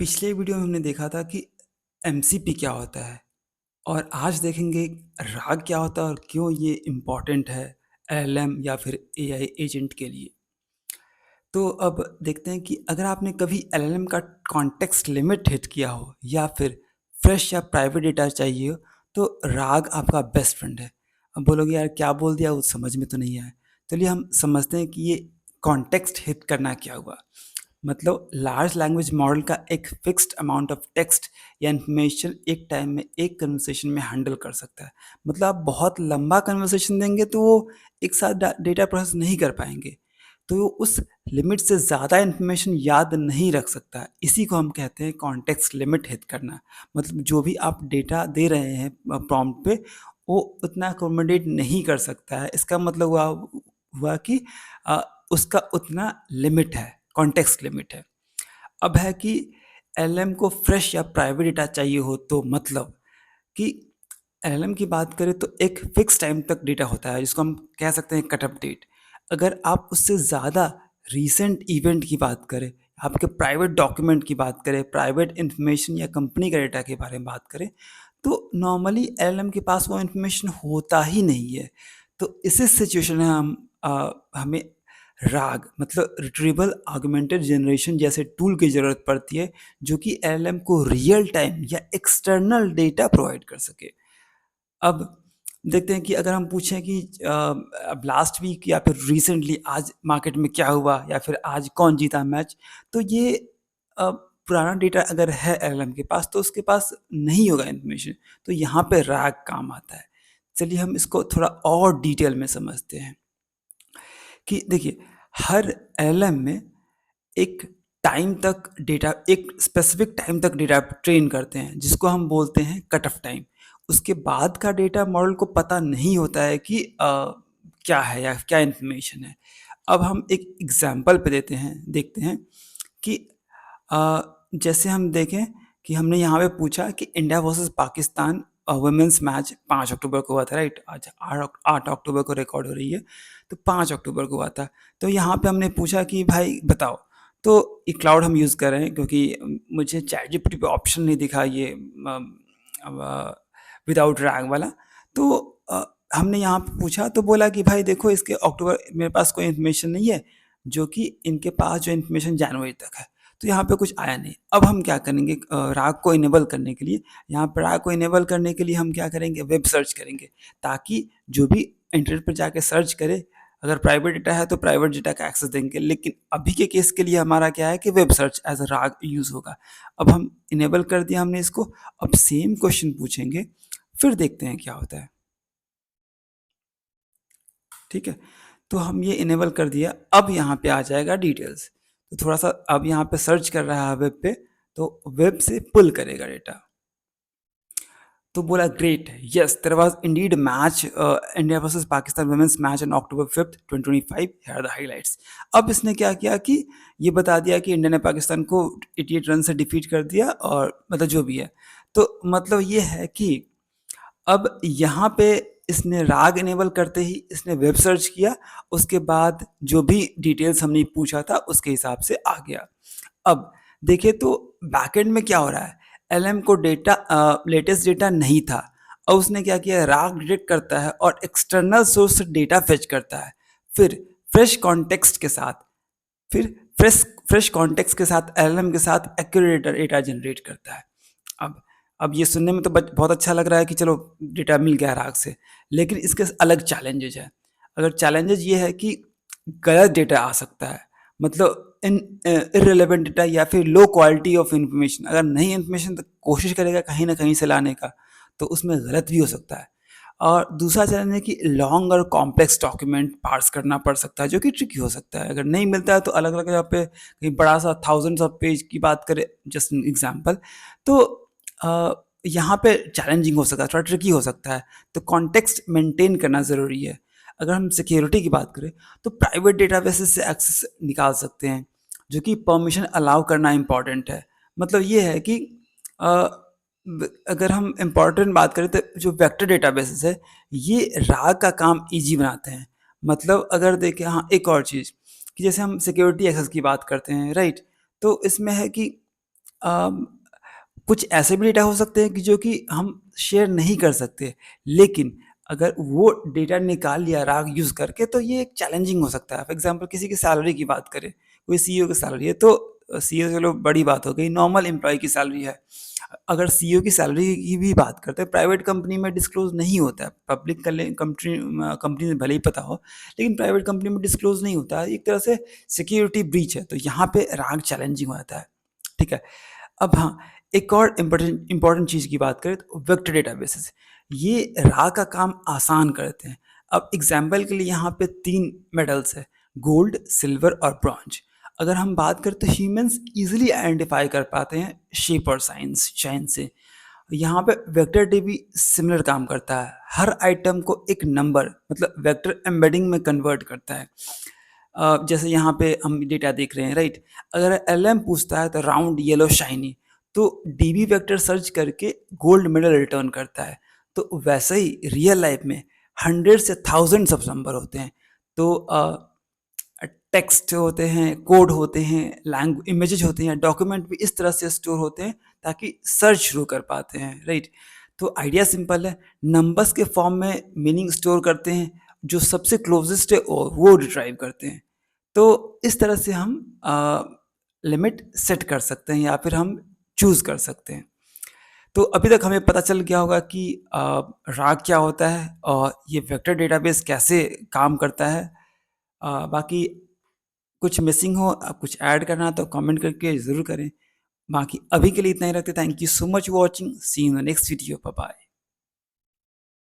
पिछले वीडियो में हमने देखा था कि एमसीपी क्या होता है और आज देखेंगे राग क्या होता है और क्यों ये इम्पोर्टेंट है एलएलएम या फिर एआई एजेंट के लिए। तो अब देखते हैं कि अगर आपने कभी एलएलएम का कॉन्टेक्स्ट लिमिट हिट किया हो या फिर फ्रेश या प्राइवेट डेटा चाहिए हो तो राग आपका बेस्ट फ्रेंड है। अब बोलोगे यार क्या बोल दिया वो समझ में तो नहीं आया। चलिए हम समझते हैं कि ये कॉन्टेक्स्ट हिट करना क्या हुआ। मतलब लार्ज लैंग्वेज मॉडल का एक फिक्स्ड अमाउंट ऑफ टेक्स्ट या इन्फॉर्मेशन एक टाइम में एक कन्वर्सेशन में हैंडल कर सकता है। मतलब आप बहुत लंबा कन्वर्सेशन देंगे तो वो एक साथ डेटा प्रोसेस नहीं कर पाएंगे, तो वो उस लिमिट से ज़्यादा इन्फॉर्मेशन याद नहीं रख सकता। इसी को हम कहते हैं कॉन्टेक्स्ट लिमिट हिट करना। मतलब जो भी आप डेटा दे रहे हैं प्रॉम्प्ट पे वो उतना अकोमोडेट नहीं कर सकता है। इसका मतलब हुआ कि अ, उसका उतना लिमिट है, कॉन्टेक्स्ट लिमिट है। अब है कि एलएलएम को फ्रेश या प्राइवेट डेटा चाहिए हो तो मतलब कि एलएलएम की बात करें तो एक फिक्स टाइम तक डेटा होता है जिसको हम कह सकते हैं कट ऑफ डेट। अगर आप उससे ज़्यादा रीसेंट इवेंट की बात करें, आपके प्राइवेट डॉक्यूमेंट की बात करें, प्राइवेट इन्फॉर्मेशन या कंपनी का डेटा के बारे में बात करें, तो नॉर्मली एलएलएम के पास वो इन्फॉर्मेशन होता ही नहीं है। तो इसी सिचुएशन में हमें राग मतलब रिट्रीवल ऑगमेंटेड जनरेशन जैसे टूल की ज़रूरत पड़ती है जो कि एलएलएम को रियल टाइम या एक्सटर्नल डेटा प्रोवाइड कर सके। अब देखते हैं कि अगर हम पूछें कि अब लास्ट वीक या फिर रिसेंटली आज मार्केट में क्या हुआ या फिर आज कौन जीता मैच, तो ये पुराना डेटा अगर है एलएलएम के पास तो उसके पास नहीं होगा इन्फॉर्मेशन। तो यहाँ पे रैग काम आता है। चलिए हम इसको थोड़ा और डिटेल में समझते हैं कि देखिए हर एलएलएम में एक टाइम तक डेटा एक स्पेसिफिक टाइम तक डेटा ट्रेन करते हैं जिसको हम बोलते हैं कट ऑफ टाइम। उसके बाद का डेटा मॉडल को पता नहीं होता है कि क्या है या क्या इन्फॉर्मेशन है। अब हम एक एग्जांपल पे देखते हैं कि जैसे हम देखें कि हमने यहाँ पे पूछा कि India versus Pakistan women's match 5 अक्टूबर को हुआ था, राइट? आज 8 अक्टूबर को रिकॉर्ड हो रही है, तो 5 अक्टूबर को हुआ था। तो यहाँ पे हमने पूछा कि भाई बताओ, तो ये क्लाउड हम यूज़ कर रहे हैं क्योंकि मुझे चैटजीपीटी पे ऑप्शन नहीं दिखा ये विदाउट रैग वाला। तो हमने यहाँ पे पूछा तो बोला कि भाई देखो इसके अक्टूबर मेरे पास कोई इन्फॉर्मेशन नहीं है, जो कि इनके पास जो इन्फॉर्मेशन जनवरी तक है। तो यहाँ पे कुछ आया नहीं। अब हम क्या करेंगे राग को इनेबल करने के लिए, यहाँ पर राग को इनेबल करने के लिए हम क्या करेंगे, वेब सर्च करेंगे ताकि जो भी इंटरनेट पर जाके सर्च करे, अगर प्राइवेट डेटा है तो प्राइवेट डेटा का एक्सेस देंगे। लेकिन अभी के केस के लिए हमारा क्या है कि वेब सर्च एज अ राग यूज़ होगा। अब हम इनेबल कर दिया हमने इसको। अब सेम क्वेश्चन पूछेंगे, फिर देखते हैं क्या होता है। ठीक है, तो हम ये इनेबल कर दिया। अब यहाँ पे आ जाएगा डिटेल्स। तो थोड़ा सा अब यहाँ पे सर्च कर रहा है वेब पे, तो वेब से पुल करेगा डेटा। तो बोला great, yes there was indeed match, India versus Pakistan women's match on October 5th 2025, here are the highlights. अब इसने क्या किया कि ये बता दिया कि इंडिया ने पाकिस्तान को 88 रन से डिफीट कर दिया, और मतलब जो भी है। तो मतलब ये है कि अब यहाँ पे इसने राग इनेबल करते ही इसने वेब सर्च किया, उसके बाद जो भी डिटेल्स हमने पूछा था उसके हिसाब से आ गया। अब देखिए तो बैकएंड में क्या हो रहा है, एलएम को डेटा लेटेस्ट डेटा नहीं था और उसने क्या किया, राग डिटेक्ट करता है और एक्सटर्नल सोर्स से डेटा फेच करता है। फिर फ्रेश कॉन्टेक्स्ट के साथ फिर फ्रेश फ्रेश कॉन्टेक्स्ट के साथ एलएम के साथ एक्यूरेट डेटा जनरेट करता है। अब अब ये सुनने में तो बहुत अच्छा लग रहा है कि चलो डेटा मिल गया राग से, लेकिन इसके अलग चैलेंजेज है। अगर चैलेंजेज ये है कि गलत डेटा आ सकता है, मतलब इन इररिलेवेंट डेटा या फिर लो क्वालिटी ऑफ इंफॉर्मेशन। अगर नई इंफॉर्मेशन तो कोशिश करेगा कहीं ना कहीं से लाने का, तो उसमें गलत भी हो सकता है। और दूसरा चैलेंज है कि लॉन्ग और कॉम्प्लेक्स डॉक्यूमेंट पार्स करना पड़ सकता है जो कि ट्रिकी हो सकता है। अगर नहीं मिलता है तो अलग अलग जगह पे कहीं बड़ा सा थाउजेंड्स ऑफ पेज की बात करें, जस्ट एन एग्जांपल, तो यहाँ पे चैलेंजिंग हो सकता है, थोड़ा ट्रिकी हो सकता है। तो कॉन्टेक्स्ट मेंटेन करना ज़रूरी है। अगर हम सिक्योरिटी की बात करें तो प्राइवेट डेटाबेसेस से एक्सेस निकाल सकते हैं, जो कि परमिशन अलाउ करना इम्पॉर्टेंट है। मतलब ये है कि अगर हम इम्पॉर्टेंट बात करें तो जो वेक्टर डेटाबेसेस है ये राग का काम ईजी बनाते हैं। मतलब अगर देखें, हाँ एक और चीज़ कि जैसे हम सिक्योरिटी एक्सेस की बात करते हैं, राइट? तो इसमें है कि अम, कुछ ऐसे भी डेटा हो सकते हैं कि जो कि हम शेयर नहीं कर सकते, लेकिन अगर वो डेटा निकाल लिया राग यूज़ करके तो ये एक चैलेंजिंग हो सकता है। फॉर एग्ज़ाम्पल किसी की सैलरी की बात करें, कोई सीईओ की सैलरी है तो सीईओ चलो बड़ी बात हो गई, नॉर्मल एम्प्लॉयी की सैलरी है। अगर सीईओ की सैलरी की भी बात करते हैं, प्राइवेट कंपनी में डिस्क्लोज़ नहीं होता है। पब्लिक कंपनी में भले ही पता हो, लेकिन प्राइवेट कंपनी में डिस्क्लोज़ नहीं होता है। एक तरह से सिक्योरिटी ब्रीच है, तो यहाँ पे राग चैलेंजिंग हो जाता है। ठीक है? अब हाँ, एक और इम्पोर्टेंट चीज़ की बात करें तो वेक्टर डेटाबेसेस, ये राह का काम आसान करते हैं। अब एग्जाम्पल के लिए यहाँ पे 3 मेडल्स हैं, गोल्ड, सिल्वर और ब्रॉन्ज। अगर हम बात करें तो ह्यूमन्स ईज़िली आइडेंटिफ़ाई कर पाते हैं शेप और शाइन से। यहाँ पे वेक्टर डी भी सिमिलर काम करता है। हर आइटम को एक नंबर मतलब वेक्टर एम्बेडिंग में कन्वर्ट करता है। जैसे यहाँ पे हम डेटा देख रहे हैं, राइट? अगर एलएम पूछता है तो राउंड, येलो, शाइनी, तो डीबी वेक्टर सर्च करके गोल्ड मेडल रिटर्न करता है। तो वैसे ही रियल लाइफ में हंड्रेड्स से थाउजेंड्स ऑफ नंबर होते हैं। तो टेक्स्ट होते हैं, कोड होते हैं, इमेजेस होते हैं, डॉक्यूमेंट भी इस तरह से स्टोर होते हैं ताकि सर्च शुरू कर पाते हैं, राइट? तो आइडिया सिंपल है, नंबर्स के फॉर्म में मीनिंग स्टोर करते हैं, जो सबसे क्लोजेस्ट है और वो रिट्राइव करते हैं। तो इस तरह से हम लिमिट सेट कर सकते हैं या फिर हम चूज़ कर सकते हैं। तो अभी तक हमें पता चल गया होगा कि राग क्या होता है और ये वेक्टर डेटाबेस कैसे काम करता है। बाकी कुछ मिसिंग हो, कुछ ऐड करना हो तो कमेंट करके ज़रूर करें। बाकी अभी के लिए इतना ही रखते हैं। Thank you so much for watching. See you in the next video. Bye bye.